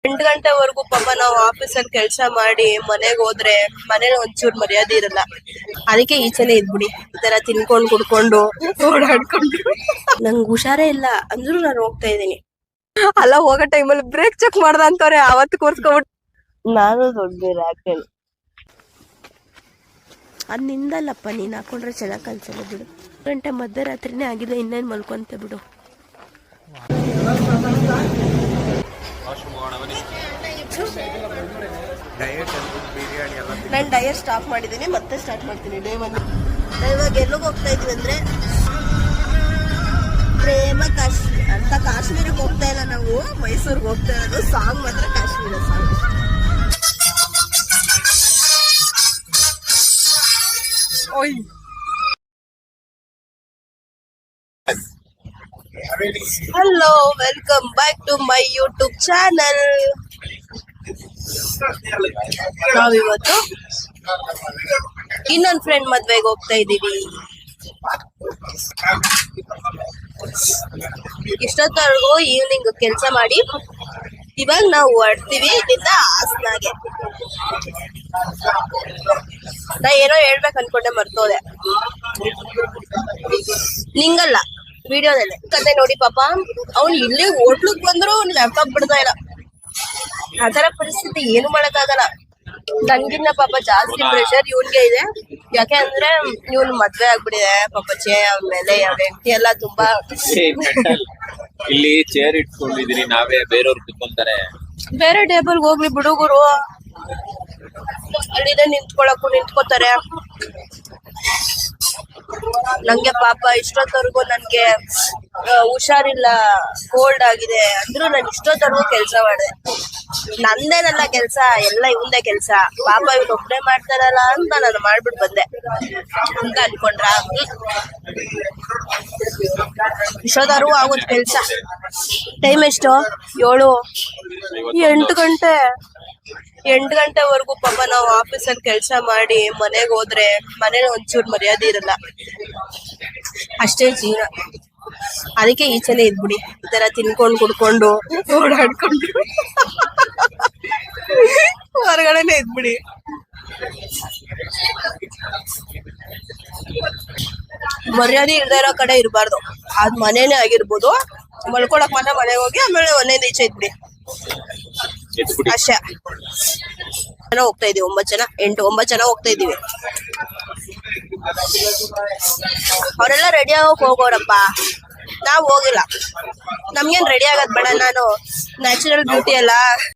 8 ಗಂಟೆವರೆಗೂ ಪಾಪ ನಾವು ಆಫೀಸಲ್ಲಿ ಕೆಲಸ ಮಾಡಿ ಮನೆಗೆ ಹೋದ್ರೆ ಮನೇಲಿ ಒಂಚೂರು ಮರ್ಯಾದೆ ಇರಲ್ಲ. ಅದಕ್ಕೆ ಈಚೆನೆ ಇದ್ಬಿಡಿ, ಈ ತರ ತಿನ್ಕೊಂಡು ಕುಡ್ಕೊಂಡು ಓಡಾಡ್ಕೊಂಡು. ನಂಗೆ ಹುಷಾರೇ ಇಲ್ಲ ಅಂದ್ರೂ ನಾನು ಹೋಗ್ತಾ ಇದ್ದೀನಿ. ಅಲ್ಲ, ಹೋಗೋ ಟೈಮಲ್ಲಿ ಬ್ರೇಕ್ ಚೆಕ್ ಮಾಡ್ದ ಅಂತವ್ರೆ, ಅವತ್ತು ಕೂರ್ಸ್ಕೊಬಿಟ್ಟು. ನಾನು ದೊಡ್ಡ ಹಾಕೇನೆ. ಅದ್ ನಿಂದಲ್ಲಪ್ಪ, ನೀನ್ ಹಾಕೊಂಡ್ರೆ ಚೆನ್ನಾಗ್ ಕಾಣಿಸಲ್ಲ ಬಿಡು. ಗಂಟೆ ಮಧ್ಯರಾತ್ರಿನೇ ಆಗಿದೆ, ಇನ್ನೇನ್ ಮಲ್ಕೊಂತೆ ಬಿಡು. ನಾನು ಡಯಟ್ ಸ್ಟಾಪ್ ಮಾಡಿದ್ದೀನಿ, ಮತ್ತೆ ಸ್ಟಾರ್ಟ್ ಮಾಡ್ತೀನಿ ಡೇ 1. ಇವಾಗ ಎಲ್ಲಿಗೆ ಹೋಗ್ತಾ ಇದೀವಿ ಅಂದ್ರೆ ಪ್ರೇಮ ಕಾಶ್ಮೀರ ಅಂತ. ಕಾಶ್ಮೀರಕ್ಕೆ ಹೋಗ್ತಾ ಇಲ್ಲ ನಾವು, ಮೈಸೂರ್ಗೆ ಹೋಗ್ತಾ ಇರೋದು. ಸಾಂಗ್ ಮಾತ್ರ Kashmir song. Hello, welcome back to my YouTube channel. ನಾವಿವತ್ತು ಇನ್ನೊಂದು ಫ್ರೆಂಡ್ ಮದ್ವೆಗೆ ಹೋಗ್ತಾ ಇದ್ದೀವಿ. ಇಷ್ಟೊತ್ತವರೆಗೂ ಈವ್ನಿಂಗ್ ಕೆಲಸ ಮಾಡಿ ಇವಾಗ ನಾವು ಹೊರಡ್ತೀವಿ ಇಲ್ಲಿಂದ ಹಾಸನಾಗೆ. ನಾ ಏನೋ ಹೇಳ್ಬೇಕು ಅನ್ಕೊಂಡೆ, ಮರ್ತೋದೆ. ನಿಂಗಲ್ಲ, ವಿಡಿಯೋದಲ್ಲೇ ಕತೆ ನೋಡಿ ಪಾಪ. ಅವ್ನು ಇಲ್ಲಿ ಹೋಟ್ಲಕ್ ಬಂದ್ರು ಅವ್ನು ಲ್ಯಾಪ್ಟಾಪ್ ಬಿಡ್ತಾ ಇಲ್ಲ. ಆತರ ಪರಿಸ್ಥಿತಿ, ಏನು ಮಾಡಕ್ಕಾಗಲ್ಲ. ನನ್ಗಿನ್ನ ಪಾಪ ಜಾಸ್ತಿ ಪ್ರೆಷರ್ ಇವನ್ಗೆ ಇದೆ. ಯಾಕೆ ಅಂದ್ರೆ ಇವ್ನ್ ಮದ್ವೆ ಆಗ್ಬಿಡಿದೆ ಪಾಪಚ್ಚೆ. ಆಮೇಲೆ ವ್ಯಕ್ತಿ ಎಲ್ಲ ತುಂಬಾ ಇಲ್ಲಿ ಚೇರ್ ಇಟ್ಕೊಂಡಿದೀನಿ, ನಾವೇ ಬೇರೆಯವ್ರು ಕುತ್ಕೊಂತಾರೆ. ಬೇರೆ ಟೇಬಲ್ ಹೋಗ್ಲಿ ಬಿಡುಗರು, ಅಲ್ಲಿದೆ ನಿಂತ್ಕೋತಾರೆ. ನಂಗೆ ಪಾಪ ಇಷ್ಟೊತ್ತವರೆಗೂ ನನ್ಗೆ ಹುಷಾರಿಲ್ಲ, ಕೋಲ್ಡ್ ಆಗಿದೆ ಅಂದ್ರೂ ನಾನು ಇಷ್ಟೊತ್ತವರೆಗೂ ಕೆಲ್ಸ ಮಾಡಿದೆ. ನಂದೇನಲ್ಲ ಕೆಲ್ಸ, ಎಲ್ಲ ಇವಂದೇ ಕೆಲ್ಸ. ಪಾಪ ಇವ್ನು ಒಬ್ಬನೇ ಮಾಡ್ತಾರಲ್ಲ ಅಂತ ನಾನು ಮಾಡ್ಬಿಟ್ಟು ಬಂದೆ ಅಂತ ಅನ್ಕೊಂಡ್ರ. ಇಷ್ಟೊತ್ತವರೆಗೂ ಆಗೋದ್ ಕೆಲ್ಸ. ಟೈಮ್ ಎಷ್ಟು? 8 ಗಂಟೆ. 8 ಗಂಟೆವರೆಗೂ ಪಾಪ ನಾವು ಆಫೀಸಲ್ಲಿ ಕೆಲಸ ಮಾಡಿ ಮನೆಗೆ ಹೋದ್ರೆ ಮನೇಲಿ ಒಂಚೂರು ಮರ್ಯಾದೆ ಇರಲ್ಲ. ಅಷ್ಟೇ ಜೀವನ. ಅದಕ್ಕೆ ಈಚೆನೆ ಇದ್ಬಿಡಿ, ಈ ತರ ತಿನ್ಕೊಂಡು ಕುಡ್ಕೊಂಡು ಓಡಾಡ್ಕೊಂಡು ಹೊರಗಡೆನೆ ಇದ್ಬಿಡಿ. ಮರ್ಯಾದೆ ಇಲ್ದೇ ಇರೋ ಕಡೆ ಇರಬಾರ್ದು. ಅದ್ ಮನೇನೆ ಆಗಿರ್ಬೋದು. ಮಲ್ಕೊಳಕ್ ಮಾತ್ರ ಮನೆಗೆ ಹೋಗಿ ಆಮೇಲೆ ಒಂದೇ ಈಚೆ ಇದ್ಬಿಡಿ ಅಷ್ಟೇ. ಜನ ಹೋಗ್ತಾ ಇದೀವಿ, 9 ಜನ ಹೋಗ್ತಾ ಇದೀವಿ. ಅವರೆಲ್ಲ ರೆಡಿ ಆಗೋಕ್ ಹೋಗೋರಪ್ಪ, ನಾವ್ ಹೋಗಿಲ್ಲ. ನಮ್ಗೇನ್ ರೆಡಿ ಆಗೋದ್ ಬೇಡ. ನಾನು ನ್ಯಾಚುರಲ್ ಬ್ಯೂಟಿ ಅಲ್ಲ.